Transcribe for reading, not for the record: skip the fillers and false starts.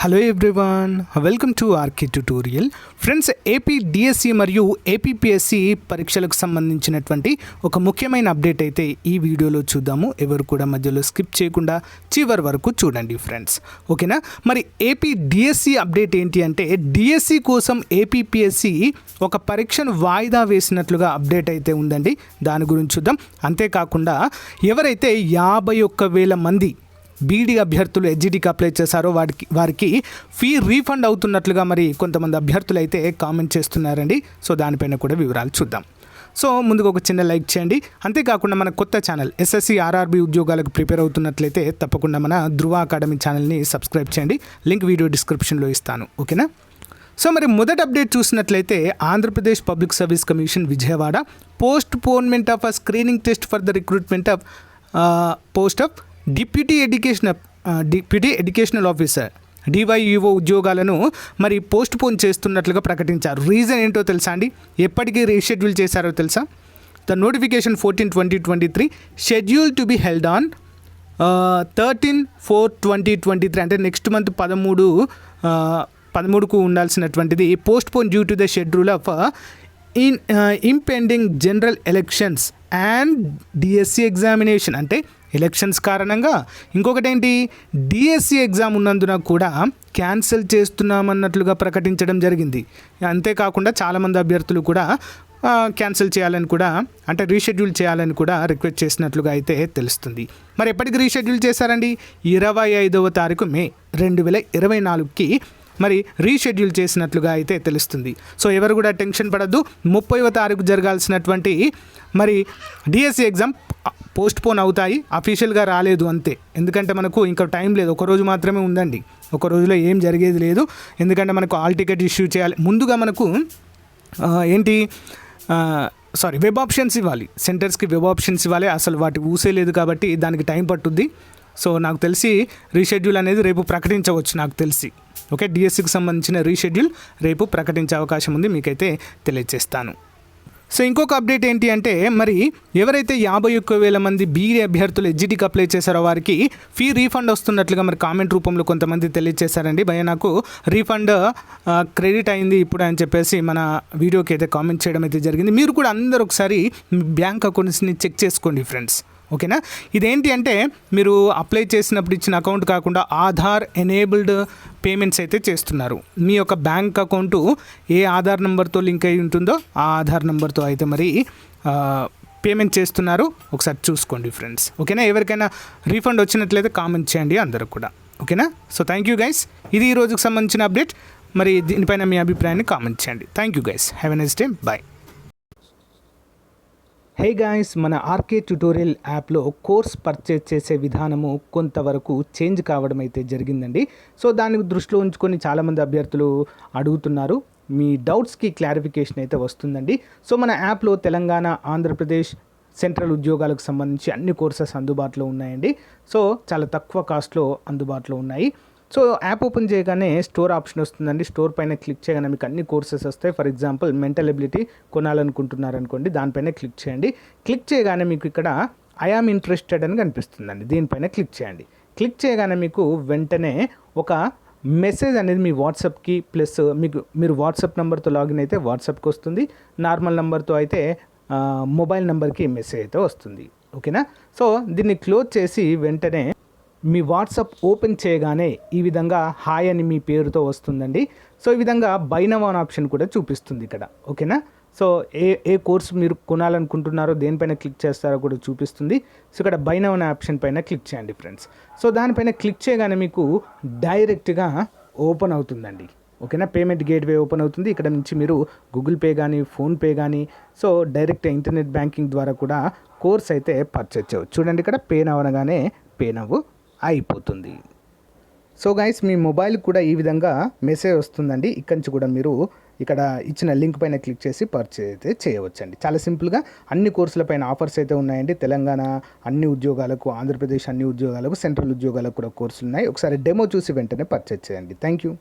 Hello everyone, welcome to RK tutorial. Friends, AP DSC మరియు APPSC పరీక్షలకు సంబంధించినటువంటి ఒక ముఖ్యమైన అప్డేట్ అయితే ఈ వీడియోలో చూద్దాము. ఎవరు కూడా మధ్యలో స్కిప్ చేయకుండా చివరి వరకు చూడండి ఫ్రెండ్స్, ఓకేనా. మరి ఏపీ డిఎస్సి అప్డేట్ ఏంటి అంటే, డిఎస్సి కోసం ఏపీపీఎస్సి ఒక పరీక్షను వాయిదా వేసినట్లుగా అప్డేట్ అయితే ఉందండి. దాని గురించి చూద్దాం. అంతేకాకుండా ఎవరైతే 51,000 మంది బీడీ అభ్యర్థులు హెచ్జిటికి అప్లై చేశారో వారికి ఫీ రీఫండ్ అవుతున్నట్లుగా మరి కొంతమంది అభ్యర్థులు అయితే కామెంట్ చేస్తున్నారండి. సో దానిపైన కూడా వివరాలు చూద్దాం. సో ముందుగా ఒక చిన్న లైక్ చేయండి. అంతేకాకుండా మన కొత్త ఛానల్ ఎస్ఎస్సి ఆర్ఆర్బీ ఉద్యోగాలకు ప్రిపేర్ అవుతున్నట్లయితే తప్పకుండా మన ధృవ అకాడమీ ఛానల్ని సబ్స్క్రైబ్ చేయండి. లింక్ వీడియో డిస్క్రిప్షన్లో ఇస్తాను, ఓకేనా. సో మరి మొదటి అప్డేట్ చూసినట్లయితే, Andhra Pradesh public service commission Vijayawada postponement of a screening test for the recruitment of post of deputy educational officer DYEO ఉద్యోగాలను మరి పోస్ట్ పోన్ చేస్తున్నట్లుగా ప్రకటించారు. రీజన్ ఏంటో తెలుసా అండి? ఎప్పటికీ రీషెడ్యూల్ చేశారో తెలుసా? The notification 14/2023 schedule to be held on 13/4/2023, అంటే నెక్స్ట్ మంత్ 13కు ఉండాల్సినటువంటిది postpone due to the schedule of impending general elections and DSC examination. అంటే ఎలక్షన్స్ కారణంగా ఇంకొకటి ఏంటి, డిఎస్సి ఎగ్జామ్ ఉన్నందున కూడా క్యాన్సిల్ చేస్తున్నామన్నట్లుగా ప్రకటించడం జరిగింది. అంతేకాకుండా చాలామంది అభ్యర్థులు కూడా క్యాన్సిల్ చేయాలని కూడా, అంటే రీషెడ్యూల్ చేయాలని కూడా రిక్వెస్ట్ చేసినట్లుగా అయితే తెలుస్తుంది. మరి ఎప్పటికి రీషెడ్యూల్ చేశారండి? 25వ తారీఖు మే 2024కి మరి రీషెడ్యూల్ చేసినట్లుగా అయితే తెలుస్తుంది. సో ఎవరు కూడా టెన్షన్ పడద్దు. 30వ తారీఖు జరగాల్సినటువంటి మరి డిఎస్సి ఎగ్జామ్ పోస్ట్ పోన్ అవుతాయి. అఫీషియల్గా రాలేదు అంతే. ఎందుకంటే మనకు ఇంకా టైం లేదు, ఒక రోజు మాత్రమే ఉందండి. ఒక రోజులో ఏం జరిగేది లేదు. ఎందుకంటే మనకు ఆల్ టికెట్ ఇష్యూ చేయాలి. ముందుగా మనకు వెబ్ ఆప్షన్స్ ఇవ్వాలి, సెంటర్స్కి వెబ్ ఆప్షన్స్ ఇవ్వాలి. అసలు వాటి ఊసే లేదు కాబట్టి దానికి టైం పట్టుద్ది. సో నాకు తెలిసి రీషెడ్యూల్ అనేది రేపు ప్రకటించవచ్చు, నాకు తెలిసి. ఓకే, డిఎస్సికి సంబంధించిన రీషెడ్యూల్ రేపు ప్రకటించే అవకాశం ఉంది, మీకైతే తెలియజేస్తాను. సో ఇంకొక అప్డేట్ ఏంటి అంటే, మరి ఎవరైతే 51,000 మంది బీఈడీ అభ్యర్థులు హెచ్జిటికి అప్లై చేశారో వారికి ఫీ రీఫండ్ వస్తున్నట్లుగా మరి కామెంట్ రూపంలో కొంతమంది తెలియజేశారండి. భయ నాకు రీఫండ్ క్రెడిట్ అయింది ఇప్పుడు అని చెప్పేసి మన వీడియోకి అయితే కామెంట్ చేయడం అయితే జరిగింది. మీరు కూడా అందరూ ఒకసారి బ్యాంక్ అకౌంట్స్ని చెక్ చేసుకోండి ఫ్రెండ్స్, ఓకేనా. ఇదేంటి అంటే, మీరు అప్లై చేసినప్పుడు ఇచ్చిన అకౌంట్ కాకుండా ఆధార్ ఎనేబుల్డ్ పేమెంట్స్ అయితే చేస్తున్నారు. మీ యొక్క బ్యాంక్ అకౌంటు ఏ ఆధార్ నెంబర్తో లింక్ అయి ఉంటుందో ఆ ఆధార్ నెంబర్తో అయితే మరి పేమెంట్ చేస్తున్నారు. ఒకసారి చూసుకోండి ఫ్రెండ్స్, ఓకేనా. ఎవరికైనా రీఫండ్ వచ్చినట్లయితే కామెంట్ చేయండి అందరూ కూడా, ఓకేనా. So thank you guys. ఇది ఈ రోజుకి సంబంధించిన అప్డేట్. మరి దీనిపైన మీ అభిప్రాయాన్ని కామెంట్ చేయండి. Thank you guys. Have a nice day. Bye. Hey guys, మన ఆర్కే ట్యుటోరియల్ యాప్లో కోర్స్ పర్చేజ్ చేసే విధానము కొంతవరకు చేంజ్ కావడం అయితే జరిగిందండి. సో దాన్ని దృష్టిలో ఉంచుకొని చాలామంది అభ్యర్థులు అడుగుతున్నారు. మీ డౌట్స్కి క్లారిఫికేషన్ అయితే వస్తుందండి. సో మన యాప్లో తెలంగాణ, ఆంధ్రప్రదేశ్, సెంట్రల్ ఉద్యోగాలకు సంబంధించి అన్ని కోర్సెస్ అందుబాటులో ఉన్నాయండి. సో చాలా తక్కువ కాస్ట్లో అందుబాటులో ఉన్నాయి. సో యాప్ ఓపెన్ చేయగానే స్టోర్ ఆప్షన్ వస్తుందండి. స్టోర్ పైన క్లిక్ చేయగానే మీకు అన్ని కోర్సెస్ వస్తాయి. ఫర్ ఎగ్జాంపుల్ మెంటల్ ఎబిలిటీ కొనాలనుకుంటున్నారనుకోండి, దానిపైన క్లిక్ చేయండి. క్లిక్ చేయగానే మీకు ఇక్కడ ఐ యామ్ ఇంట్రెస్టెడ్ అని కనిపిస్తుందండి. దీనిపైన క్లిక్ చేయండి. క్లిక్ చేయగానే మీకు వెంటనే ఒక మెసేజ్ అనేది మీ వాట్సాప్కి, ప్లస్ మీరు వాట్సాప్ నెంబర్తో లాగిన్ అయితే వాట్సాప్కి వస్తుంది. నార్మల్ నెంబర్తో అయితే మొబైల్ నెంబర్కి మెసేజ్ అయితే వస్తుంది, ఓకేనా. సో దీన్ని క్లోజ్ చేసి వెంటనే మీ వాట్సాప్ ఓపెన్ చేయగానే ఈ విధంగా హాయ్ అని మీ పేరుతో వస్తుందండి. సో ఈ విధంగా బై నౌ అనే ఆప్షన్ కూడా చూపిస్తుంది ఇక్కడ, ఓకేనా. సో ఏ కోర్స్ మీరు కొనాలనుకుంటున్నారో దేనిపైన క్లిక్ చేస్తారో కూడా చూపిస్తుంది. సో ఇక్కడ బై నౌ అనే ఆప్షన్ పైన క్లిక్ చేయండి ఫ్రెండ్స్. సో దానిపైన క్లిక్ చేయగానే మీకు డైరెక్ట్గా ఓపెన్ అవుతుందండి, ఓకేనా. పేమెంట్ గేట్వే ఓపెన్ అవుతుంది. ఇక్కడ నుంచి మీరు గూగుల్ పే కానీ, ఫోన్పే కానీ, సో డైరెక్ట్ ఇంటర్నెట్ బ్యాంకింగ్ ద్వారా కూడా కోర్స్ అయితే పర్చేజ్ చేయవచ్చు. చూడండి, ఇక్కడ పే నౌ అనగానే పే నవ్వు అయిపోతుంది. సో గైస్, మీ మొబైల్ కూడా ఈ విధంగా మెసేజ్ వస్తుందండి. ఇక్కడి నుంచి కూడా మీరు ఇక్కడ ఇచ్చిన లింక్ పైన క్లిక్ చేసి పర్చేజ్ అయితే చేయవచ్చండి. చాలా సింపుల్గా అన్ని కోర్సులపైన ఆఫర్స్ అయితే ఉన్నాయండి. తెలంగాణ అన్ని ఉద్యోగాలకు, ఆంధ్రప్రదేశ్ అన్ని ఉద్యోగాలకు, సెంట్రల్ ఉద్యోగాలకు కూడా కోర్సులు ఉన్నాయి. ఒకసారి డెమో చూసి వెంటనే పర్చేజ్ చేయండి. Thank you.